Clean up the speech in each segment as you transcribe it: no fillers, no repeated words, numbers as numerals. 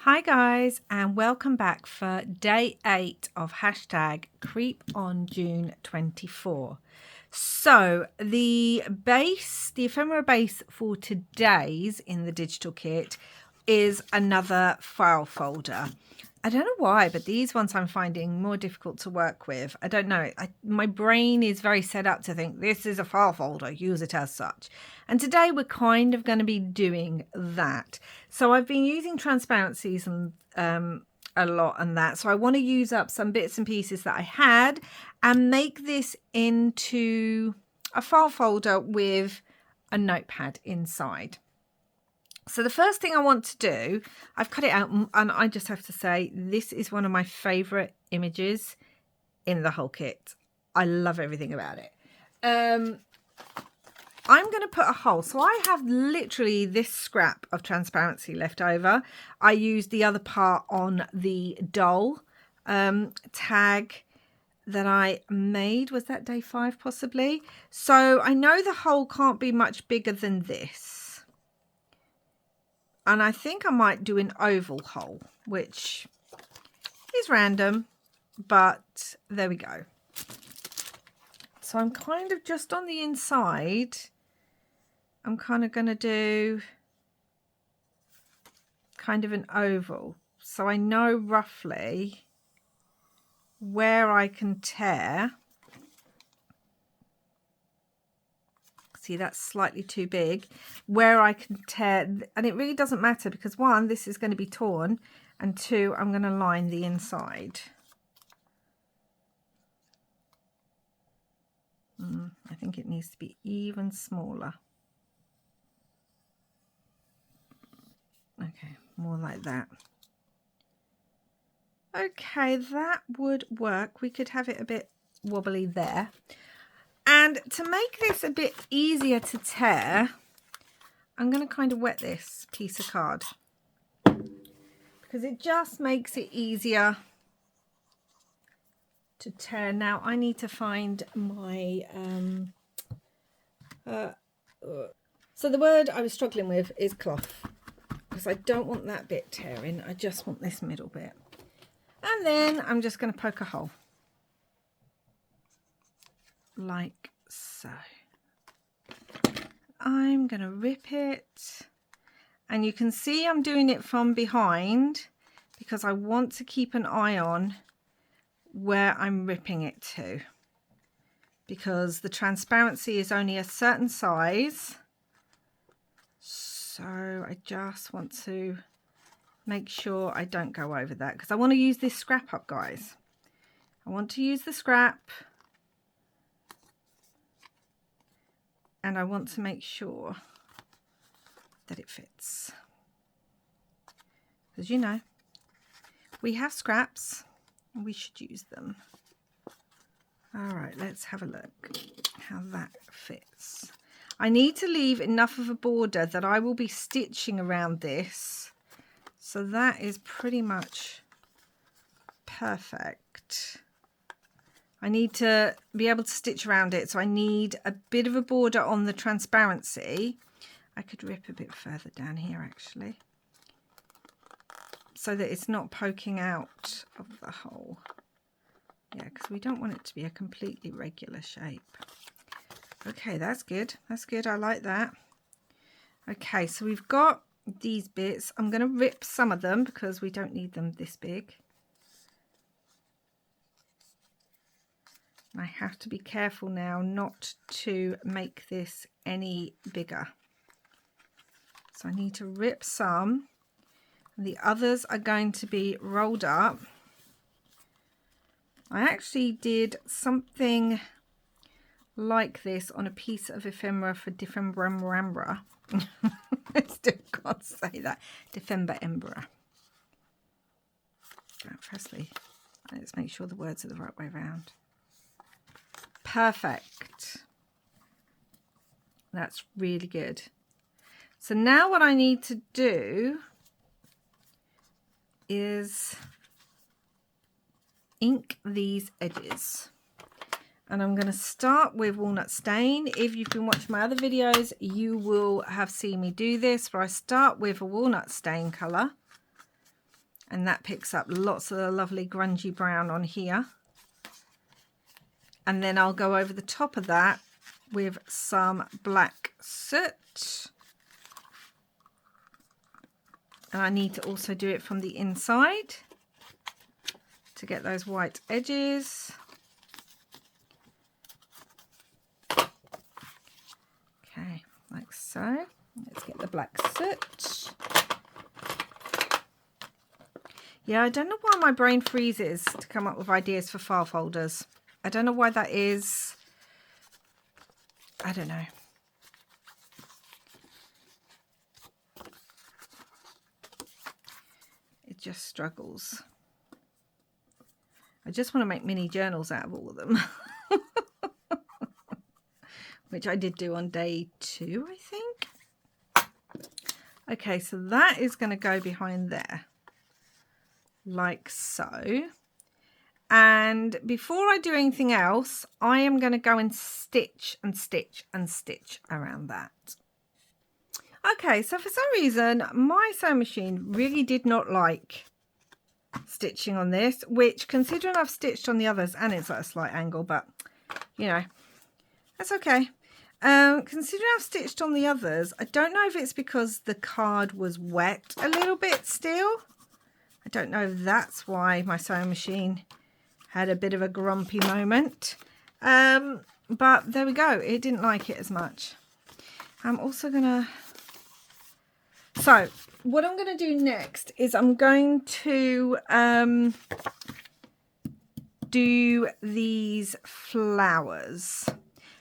Hi guys, and welcome back for day 8 of hashtag Creep on June 24. So the ephemera base for today's in the digital kit is another file folder. I don't know why, but these ones I'm finding more difficult to work with. I don't know. My brain is very set up to think this is a file folder, use it as such. And today we're kind of going to be doing that. So I've been using transparencies and a lot and that. So I want to use up some bits and pieces that I had and make this into a file folder with a notepad inside. So the first thing I want to do, I've cut it out, and I just have to say this is one of my favorite images in the whole kit. I love everything about it. I'm going to put a hole. So I have literally this scrap of transparency left over. I used the other part on the doll tag that I made. Was that day 5 possibly? So I know the hole can't be much bigger than this. And I think I might do an oval hole, which is random, but there we go. So I'm kind of just on the inside. I'm kind of going to do kind of an oval. So I know roughly where I can tear. See, that's slightly too big, where I can tear, and it really doesn't matter because 1, this is going to be torn, and 2, I'm going to line the inside. I think it needs to be even smaller. Okay, more like that. Okay, that would work. We could have it a bit wobbly there. And to make this a bit easier to tear, I'm going to kind of wet this piece of card because it just makes it easier to tear. Now I need to find my, so the word I was struggling with is cloth because I don't want that bit tearing. I just want this middle bit. And then I'm just going to poke a hole. Like so. I'm going to rip it, and you can see I'm doing it from behind because I want to keep an eye on where I'm ripping it to, because the transparency is only a certain size, so I just want to make sure I don't go over that because I want to use this scrap up, guys. I want to use the scrap. And I want to make sure that it fits. Because, you know, we have scraps and we should use them. All right, let's have a look how that fits. I need to leave enough of a border that I will be stitching around this. So that is pretty much perfect. I need to be able to stitch around it, so I need a bit of a border on the transparency. I could rip a bit further down here actually, so that it's not poking out of the hole. Yeah, because we don't want it to be a completely regular shape. Okay, that's good. That's good. I like that. Okay, so we've got these bits. I'm going to rip some of them because we don't need them this big. I have to be careful now not to make this any bigger. So I need to rip some. The others are going to be rolled up. I actually did something like this on a piece of ephemera for Defembra. I still can't say that. Defembra. Firstly, let's make sure the words are the right way around. Perfect. That's really good. So now what I need to do is ink these edges. And I'm going to start with walnut stain. If you've been watching my other videos, you will have seen me do this, where I start with a walnut stain colour. And that picks up lots of the lovely grungy brown on here. And then I'll go over the top of that with some black soot. And I need to also do it from the inside to get those white edges. Okay, like so. Let's get the black soot. Yeah, I don't know why my brain freezes to come up with ideas for file folders. I don't know why that is. I don't know. It just struggles. I just want to make mini journals out of all of them. Which I did do on day 2, I think. Okay, so that is going to go behind there. Like so. And before I do anything else, I am going to go and stitch and stitch and stitch around that. Okay, so for some reason, my sewing machine really did not like stitching on this, which, considering I've stitched on the others, and it's at a slight angle, but, you know, that's okay. Considering I've stitched on the others, I don't know if it's because the card was wet a little bit still. I don't know if that's why my sewing machine had a bit of a grumpy moment. But there we go. It didn't like it as much. I'm also going to... So, what I'm going to do next is I'm going to do these flowers.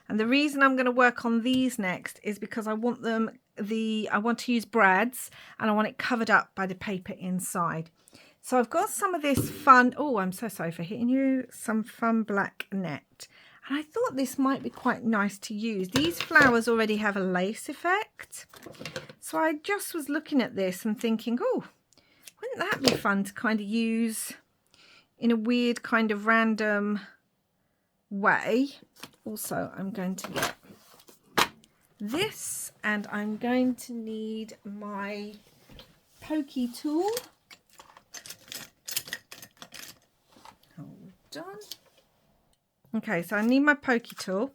And the reason I'm going to work on these next is because I want them... I want to use brads, and I want it covered up by the paper inside. So I've got some of this fun, oh, I'm so sorry for hitting you, some fun black net. And I thought this might be quite nice to use. These flowers already have a lace effect. So I just was looking at this and thinking, oh, wouldn't that be fun to kind of use in a weird kind of random way. Also, I'm going to get this, and I'm going to need my pokey tool. Done. Okay, so I need my pokey tool,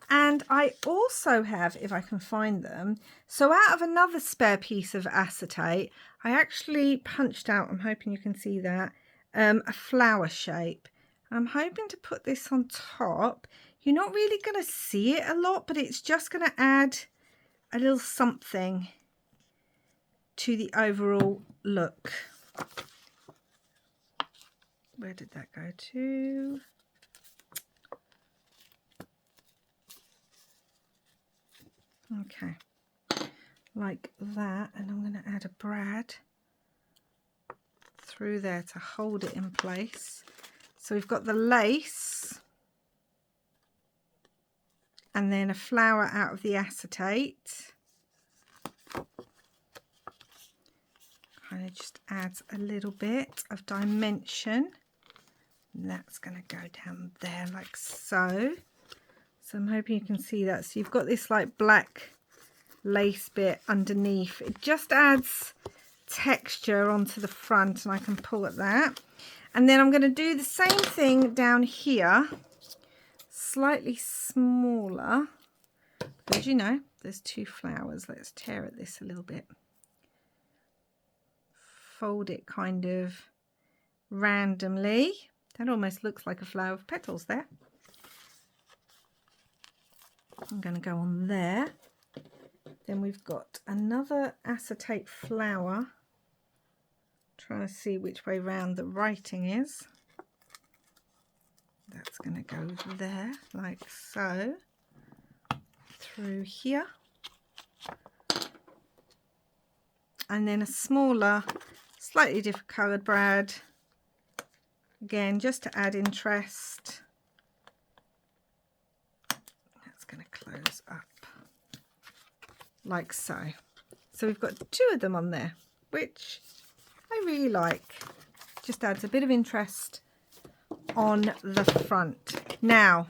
and I also have, if I can find them, so out of another spare piece of acetate, I actually punched out, I'm hoping you can see that, a flower shape. I'm hoping to put this on top. You're not really going to see it a lot, but it's just going to add a little something to the overall look. Where did that go to? Okay, like that, and I'm going to add a brad through there to hold it in place. So we've got the lace, and then a flower out of the acetate. Kind of just adds a little bit of dimension. And that's going to go down there like so. So I'm hoping you can see that. So you've got this like black lace bit underneath. It just adds texture onto the front, and I can pull at that. And then I'm going to do the same thing down here, slightly smaller, because you know there's 2 flowers. Let's tear at this a little bit. Fold it kind of randomly. That almost looks like a flower with petals there. I'm going to go on there. Then we've got another acetate flower. Trying to see which way round the writing is. That's going to go there like so. Through here. And then a smaller, slightly different coloured brad. Again, just to add interest. That's going to close up like so. So we've got 2 of them on there, which I really like. Just adds a bit of interest on the front. Now,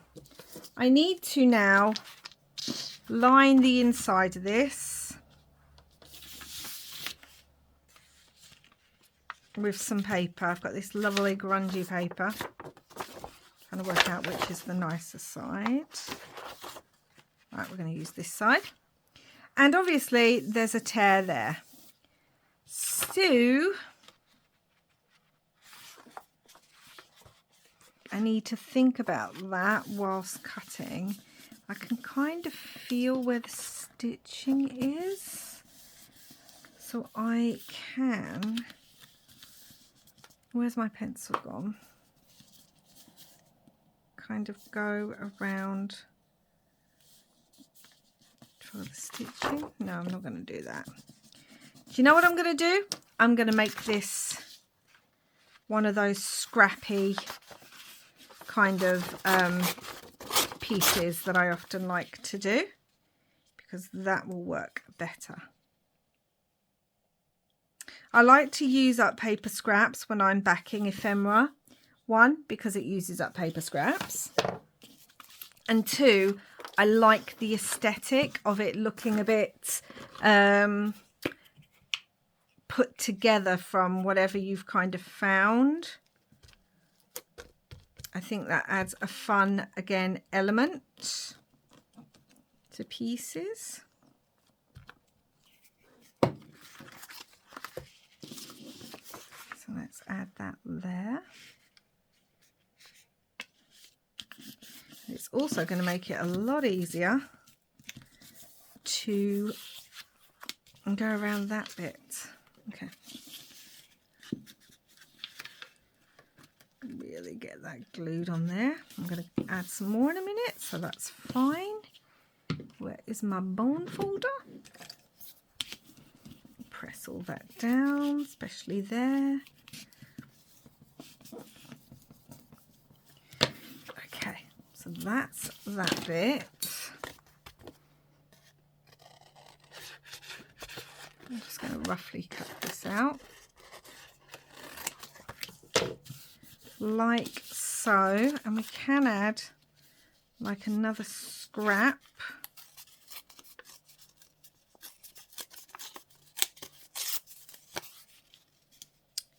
I need to now line the inside of this. with some paper. I've got this lovely grungy paper. Trying to work out which is the nicer side. Right, we're going to use this side. And obviously there's a tear there. So I need to think about that whilst cutting. I can kind of feel where the stitching is. So I can... Where's my pencil gone? Kind of go around for the stitching. No, I'm not going to do that. Do you know what I'm going to do? I'm going to make this one of those scrappy kind of pieces that I often like to do, because that will work better. I like to use up paper scraps when I'm backing ephemera. One, because it uses up paper scraps. And two, I like the aesthetic of it looking a bit put together from whatever you've kind of found. I think that adds a fun, again, element to pieces. So let's add that there. It's also going to make it a lot easier to go around that bit. Okay. Really get that glued on there. I'm going to add some more in a minute, so that's fine. Where is my bone folder? Press all that down, especially there. Okay, so that's that bit. I'm just going to roughly cut this out. Like so, and we can add like another scrap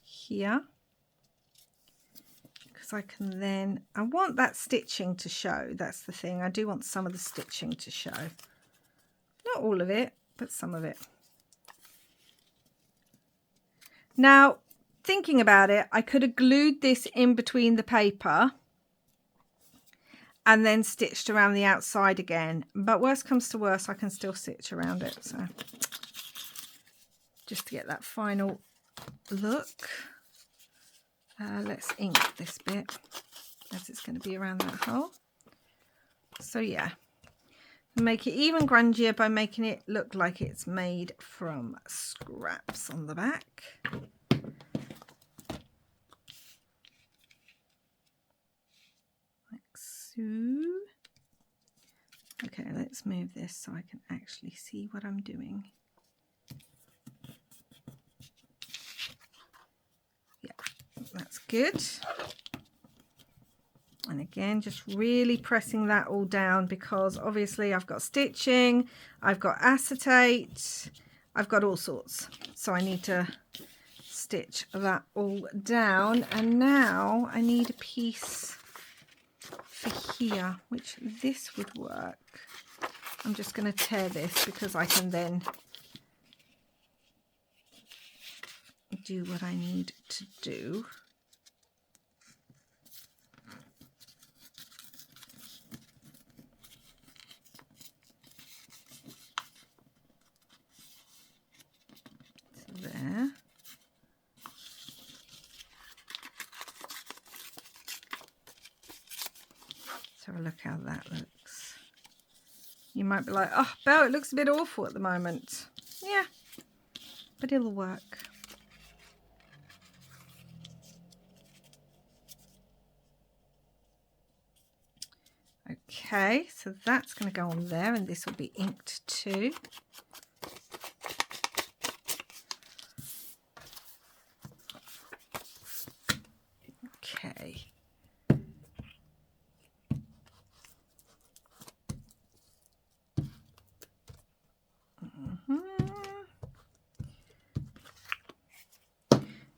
here, because I can then, I want that stitching to show. That's the thing, I do want some of the stitching to show, not all of it, but some of it. Now, thinking about it, I could have glued this in between the paper and then stitched around the outside again, but worst comes to worst, I can still stitch around it. So just to get that final look, let's ink this bit as it's going to be around that hole. So yeah, make it even grungier by making it look like it's made from scraps on the back. Okay, let's move this so I can actually see what I'm doing. Yeah, that's good. And again, just really pressing that all down, because obviously I've got stitching, I've got acetate, I've got all sorts. So I need to stitch that all down. And now I need a piece for here, which this would work. I'm just going to tear this because I can then do what I need to do. So there. So look how that looks. You might be like, oh, Belle, it looks a bit awful at the moment. Yeah, but it'll work. Okay, so that's going to go on there, and this will be inked too. Okay.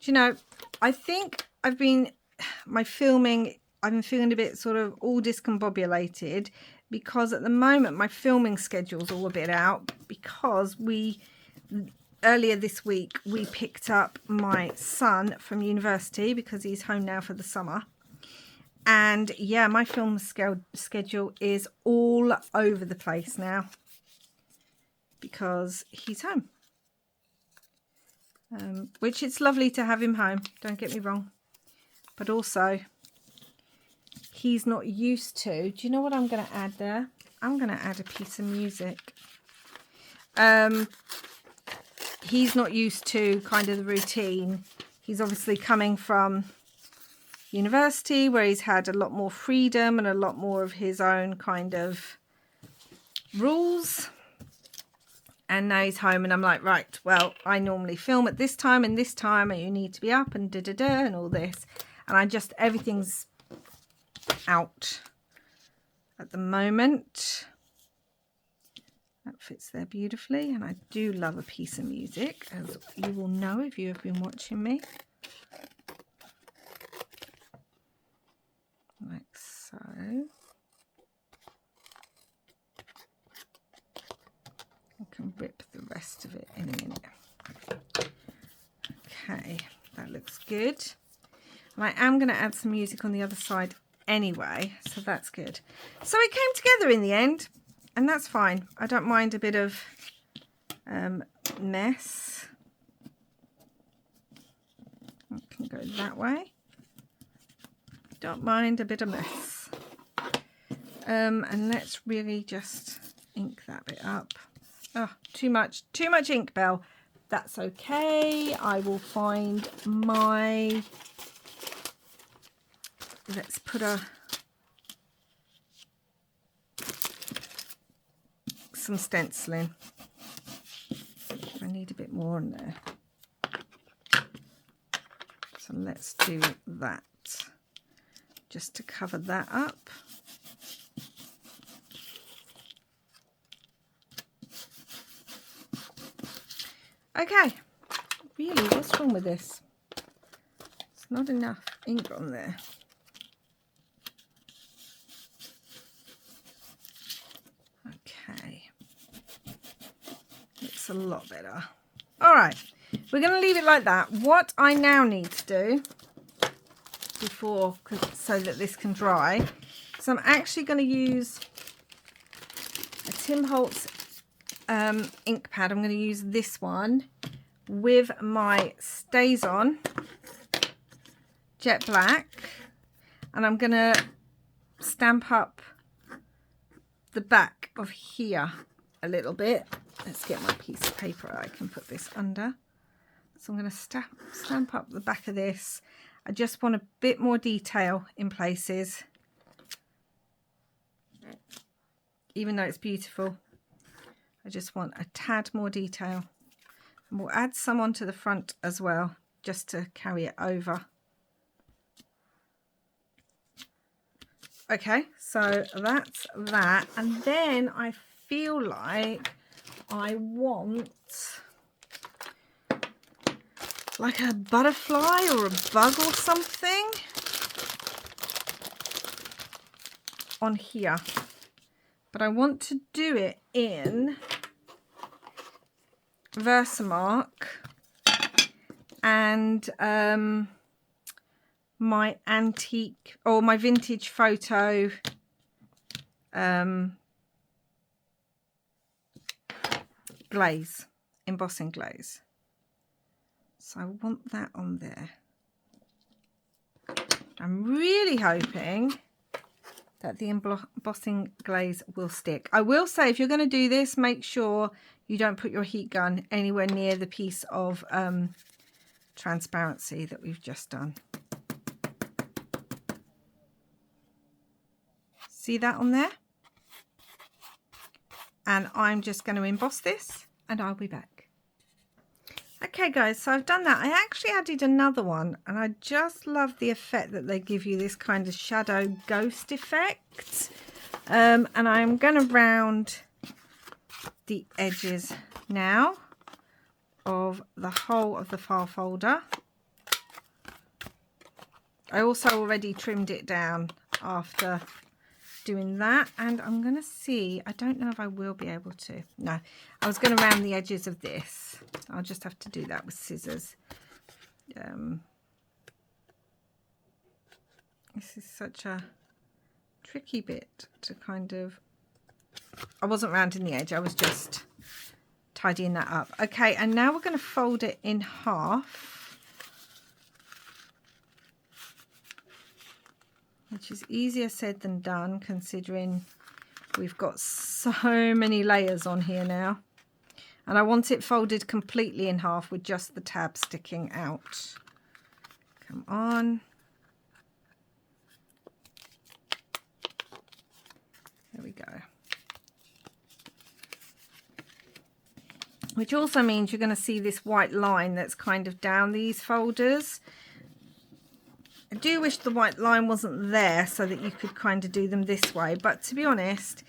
Do you know, I think I've been feeling a bit sort of all discombobulated because at the moment my filming schedule's all a bit out because earlier this week we picked up my son from university because he's home now for the summer. And yeah, my film schedule is all over the place now because he's home. Which it's lovely to have him home, don't get me wrong. But also, he's not used to... Do you know what I'm going to add there? I'm going to add a piece of music. He's not used to kind of the routine. He's obviously coming from university where he's had a lot more freedom and a lot more of his own kind of rules. And now he's home and I'm like, right, well, I normally film at this time and you need to be up and da-da-da and all this. And everything's out at the moment. That fits there beautifully. And I do love a piece of music, as you will know if you have been watching me. Like so. I can rip the rest of it in a minute. Okay, that looks good. And I am going to add some music on the other side anyway, so that's good. So it came together in the end, and that's fine. I don't mind a bit of mess. It can go that way. Don't mind a bit of mess. And let's really just ink that bit up. Oh, too much ink, Belle. That's okay. I will find my... Let's put some stenciling. I need a bit more on there. So let's do that. Just to cover that up. Okay, really, what's wrong with this? It's not enough ink on there. Okay, looks a lot better. All right, we're going to leave it like that. What I now need to do so that this can dry, so I'm actually going to use a Tim Holtz ink pad. I'm going to use this one with my StazOn jet black, and I'm going to stamp up the back of here a little bit. Let's get my piece of paper I can put this under. So I'm going to stamp up the back of this. I just want a bit more detail in places, even though it's beautiful. I just want a tad more detail. And we'll add some onto the front as well, just to carry it over. Okay, so that's that. And then I feel like I want like a butterfly or a bug or something on here. But I want to do it in Versamark and my antique or my vintage photo glaze, embossing glaze. So I want that on there. I'm really hoping that the embossing glaze will stick. I will say, if you're going to do this, make sure you don't put your heat gun anywhere near the piece of transparency that we've just done. See that on there? And I'm just going to emboss this and I'll be back. Okay guys, so I've done that. I actually added another one and I just love the effect that they give you, this kind of shadow ghost effect. And I'm going to round the edges now of the whole of the file folder. I also already trimmed it down after doing that, and I'm going to see, I don't know if I will be able to. No, I was going to round the edges of this. I'll just have to do that with scissors. This is such a tricky bit to kind of, I wasn't rounding the edge, I was just tidying that up. Okay, and now we're going to fold it in half, which is easier said than done considering we've got so many layers on here now. And I want it folded completely in half with just the tab sticking out. Come on. There we go. Which also means you're going to see this white line that's kind of down these folders. I do wish the white line wasn't there so that you could kind of do them this way. But to be honest,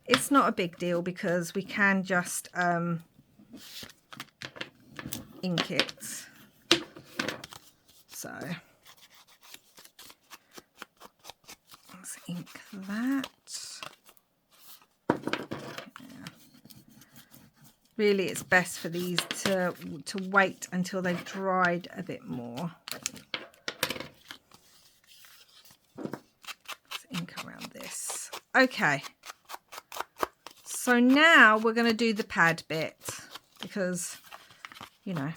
it's not a big deal because we can just ink it. So let's ink that. Really, it's best for these to wait until they've dried a bit more. Let's ink around this. Okay. So now we're going to do the pad bit because, you know,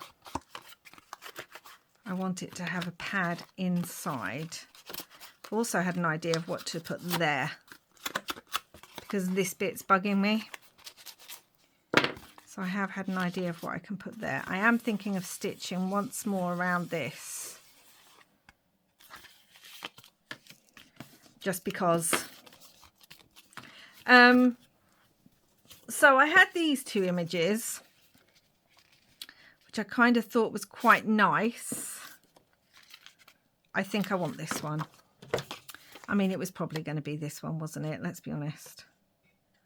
I want it to have a pad inside. I've also had an idea of what to put there because this bit's bugging me. So I have had an idea of what I can put there. I am thinking of stitching once more around this. Just because. So I had these two images, which I kind of thought was quite nice. I think I want this one. I mean, it was probably going to be this one, wasn't it? Let's be honest.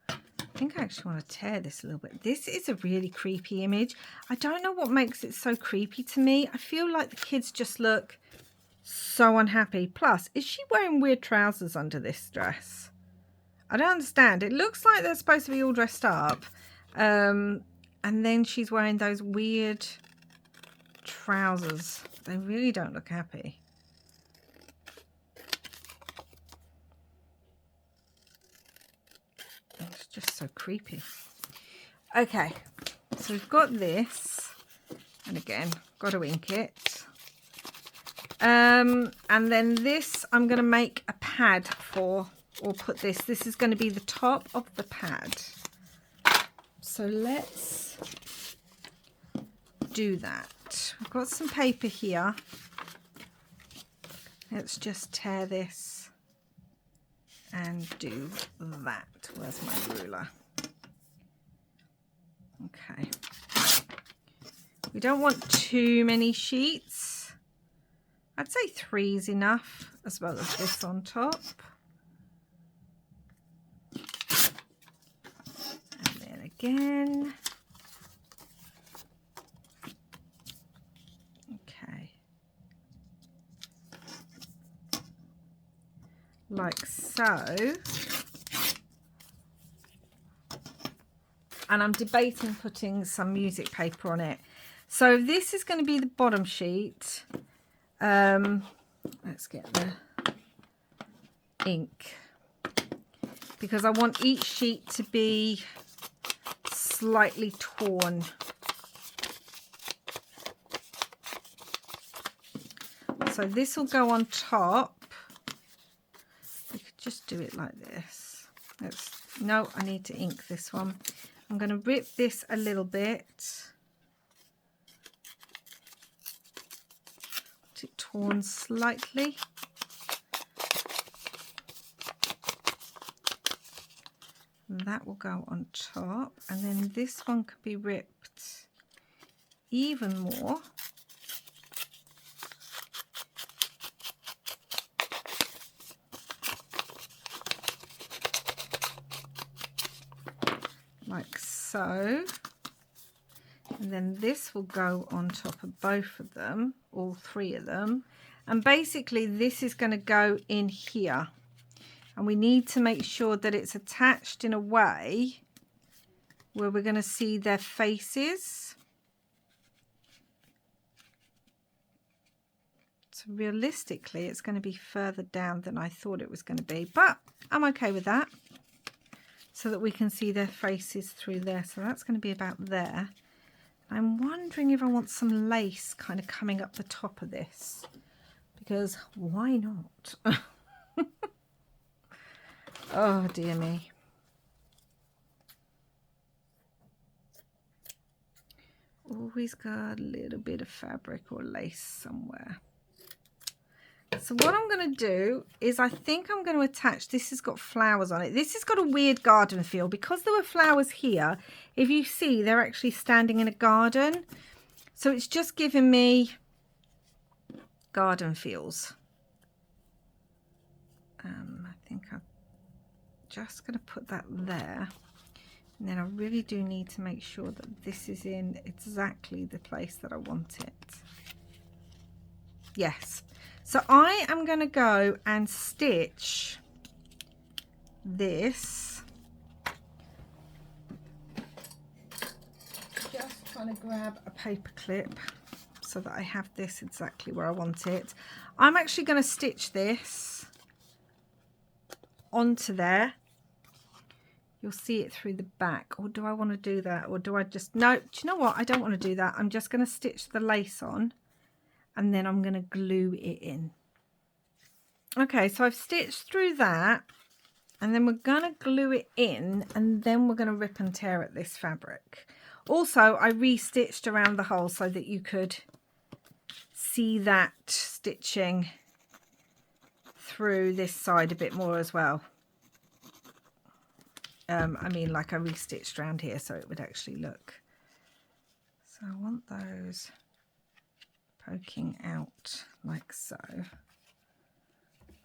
I think I actually want to tear this a little bit. This is a really creepy image. I don't know what makes it so creepy to me. I feel like the kids just look so unhappy. Plus, is she wearing weird trousers under this dress? I don't understand. It looks like they're supposed to be all dressed up. And then she's wearing those weird trousers. They really don't look happy. It's just so creepy. Okay, so we've got this. And again, got to ink it. And then this I'm going to make a pad for, or put this. This is going to be the top of the pad. So let's do that. I've got some paper here. Let's just tear this and do that. Where's my ruler? Okay. We don't want too many sheets. I'd say 3 is enough, as well as this on top. And then again. Okay. Like so. And I'm debating putting some music paper on it. So this is going to be the bottom sheet. Let's get the ink, because I want each sheet to be slightly torn. So this will go on top. We could just do it like this. No, I need to ink this one. I'm going to rip this a little bit. Get it torn slightly. And that will go on top. And then this one could be ripped even more. Like so. And then this will go on top of both of them, all three of them. And basically this is going to go in here. And we need to make sure that it's attached in a way where we're going to see their faces. So realistically, it's going to be further down than I thought it was going to be, but I'm okay with that. So that we can see their faces through there. So that's going to be about there. I'm wondering if I want some lace kind of coming up the top of this, because why not? Oh dear me. Always got a little bit of fabric or lace somewhere. So what I'm going to do is I think I'm going to attach, this has got flowers on it. This has got a weird garden feel. Because there were flowers here, if you see, they're actually standing in a garden. So it's just giving me garden feels. I think I'm just going to put that there. And then I really do need to make sure that this is in exactly the place that I want it. Yes. So I am going to go and stitch this. Just trying to grab a paper clip so that I have this exactly where I want it. I'm actually going to stitch this onto there. You'll see it through the back. Or do I want to do that? Or do I just... No, do you know what? I don't want to do that. I'm just going to stitch the lace on. And then I'm going to glue it in. Okay, so I've stitched through that. And then we're going to glue it in. And then we're going to rip and tear at this fabric. Also, I re-stitched around the hole so that you could see that stitching through this side a bit more as well. I mean, like I re-stitched around here so it would actually look. So I want those poking out like so.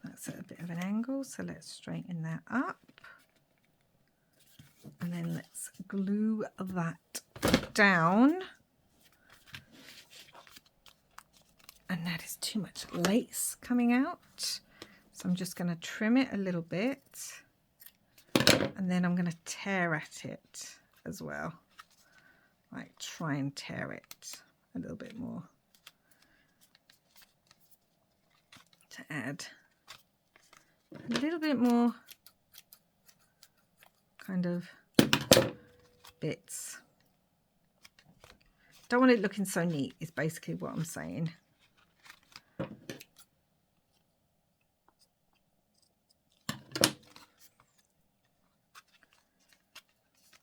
That's at a bit of an angle, so let's straighten that up. And then let's glue that down. And that is too much lace coming out. So I'm just going to trim it a little bit. And then I'm going to tear at it as well. Like try and tear it a little bit more. To add a little bit more kind of bits. Don't want it looking so neat is basically what I'm saying.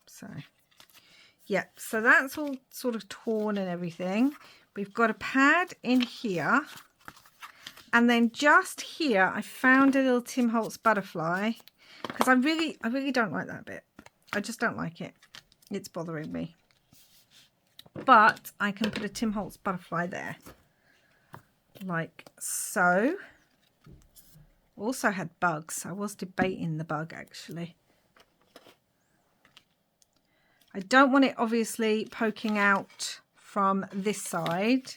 So yeah, so that's all sort of torn and everything. We've got a pad in here, and then just here I found a little Tim Holtz butterfly, because I really don't like that bit. I just don't like it. It's bothering me. But I can put a Tim Holtz butterfly there, like so. Also had bugs. I was debating the bug actually. I don't want it obviously poking out from this side,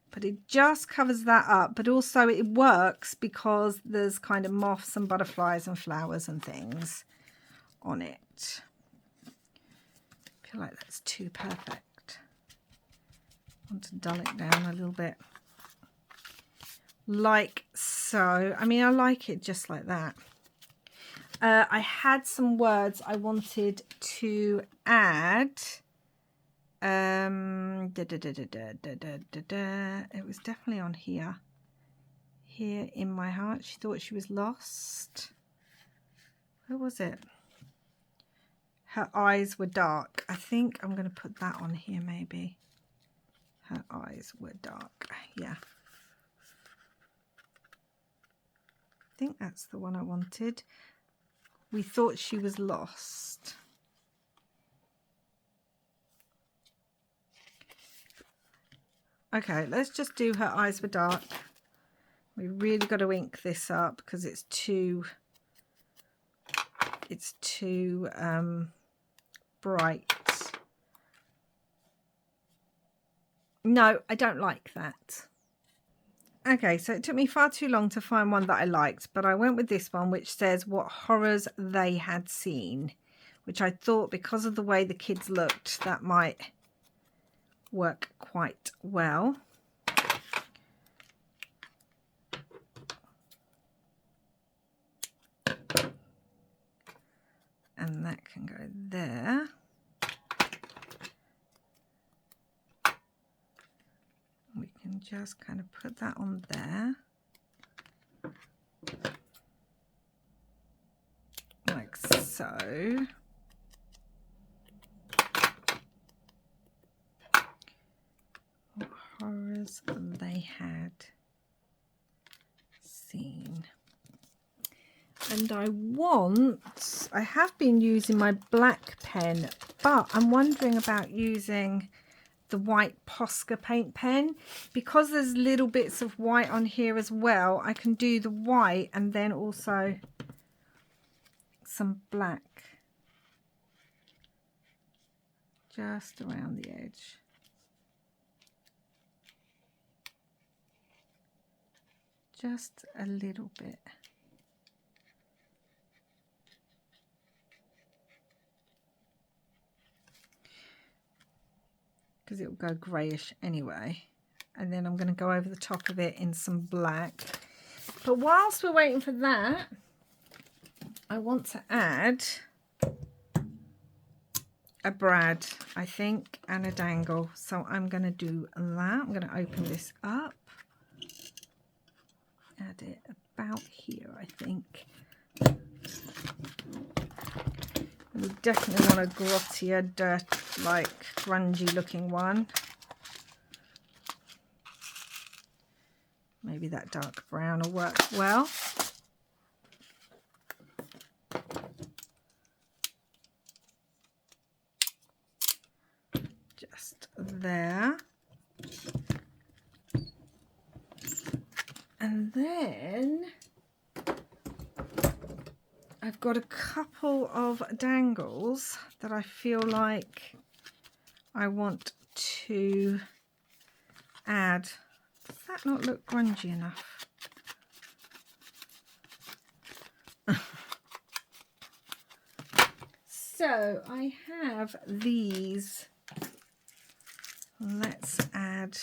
but it just covers that up. But also it works because there's kind of moths and butterflies and flowers and things on it. I feel like that's too perfect. I want to dull it down a little bit. Like so. I mean, I like it just like that. I had some words I wanted to add. It was definitely on here. Here in my heart. She thought she was lost. Where was it? Her eyes were dark. I think I'm going to put that on here maybe. Her eyes were dark. Yeah. I think that's the one I wanted. We thought she was lost. Okay, let's just do her eyes were dark. We really got to ink this up because it's too bright. No, I don't like that. Okay, so it took me far too long to find one that I liked, but I went with this one, which says what horrors they had seen, which I thought, because of the way the kids looked, that might work quite well. And that can go there. We can just kind of put that on there. Like so. What horrors they had seen. And I have been using my black pen, but I'm wondering about using the white Posca paint pen. Because there's little bits of white on here as well, I can do the white and then also some black just around the edge. Just a little bit. Because it will go greyish anyway. And then I'm going to go over the top of it in some black. But whilst we're waiting for that, I want to add a brad, I think, and a dangle. So I'm going to do that. I'm going to open this up. Add it about here, I think. We definitely want a grottier, like grungy looking one. Maybe that dark brown will work well. Just there. And then I've got a couple of dangles that I feel like I want to add. Does that not look grungy enough? So I have these. Let's add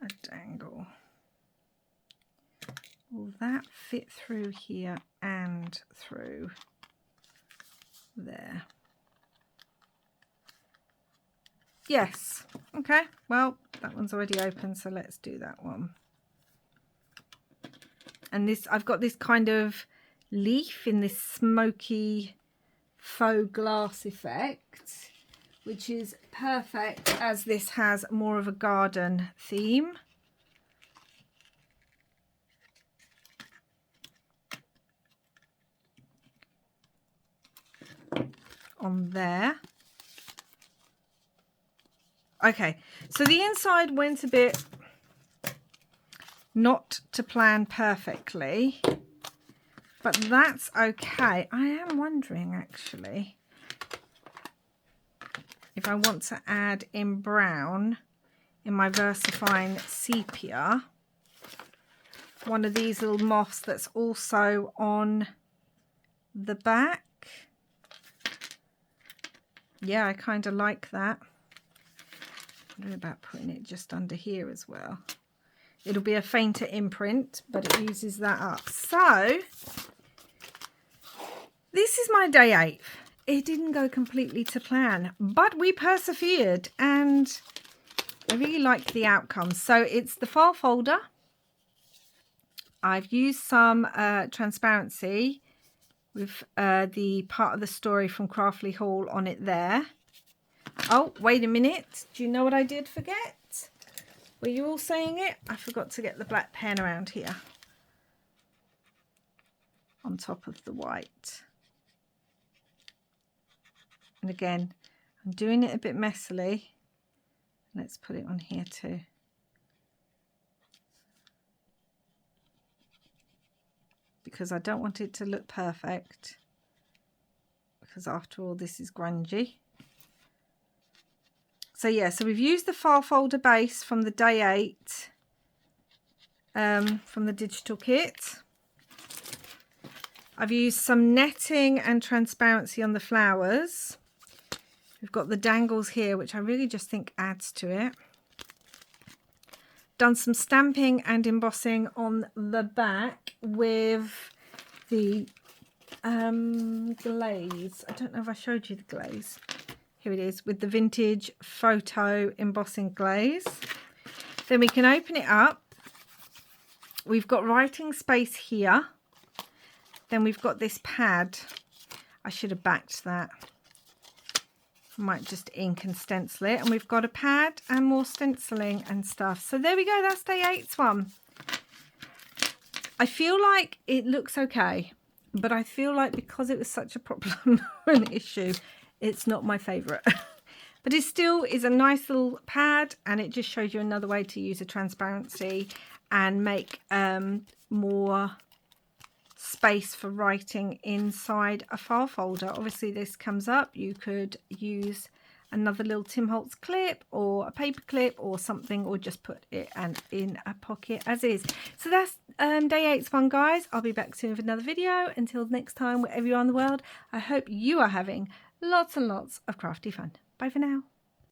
a dangle. Will that fit through here and through there? Yes. Okay, well, that one's already open, so let's do that one. And this, I've got this kind of leaf in this smoky faux glass effect, which is perfect as this has more of a garden theme. On there. Okay, so the inside went a bit not to plan perfectly, but that's okay. I am wondering actually if I want to add in brown in my VersaFine sepia one of these little moths that's also on the back. Yeah, I kind of like that. What about putting it just under here as well? It'll be a fainter imprint, but it uses that up. So this is my day 8. It didn't go completely to plan, but we persevered and I really liked the outcome. So it's the file folder. I've used some transparency with the part of the story from Craftly Haul on it there. Oh, wait a minute. Do you know what I did forget? Were you all saying it? I forgot to get the black pen around here on top of the white. And again, I'm doing it a bit messily. Let's put it on here too. Because I don't want it to look perfect. Because after all, this is grungy. So yeah, so we've used the file folder base from the day 8 from the digital kit. I've used some netting and transparency on the flowers. We've got the dangles here, which I really just think adds to it. Done some stamping and embossing on the back with the glaze. I don't know if I showed you the glaze. Here it is, with the vintage photo embossing glaze. Then we can open it up. We've got writing space here. Then we've got this pad. I should have backed that. I might just ink and stencil it. And we've got a pad and more stenciling and stuff. So there we go. That's day 8's one. I feel like it looks okay. But I feel like because it was such a problem an issue, it's not my favourite. But it still is a nice little pad. And it just shows you another way to use a transparency and make more space for writing inside a file folder. Obviously this comes up, you could use another little Tim Holtz clip or a paper clip or something, or just put it in a pocket as is. So that's day 8's one, guys. I'll be back soon with another video. Until next time, wherever you are in the world, I hope you are having lots and lots of crafty fun. Bye for now.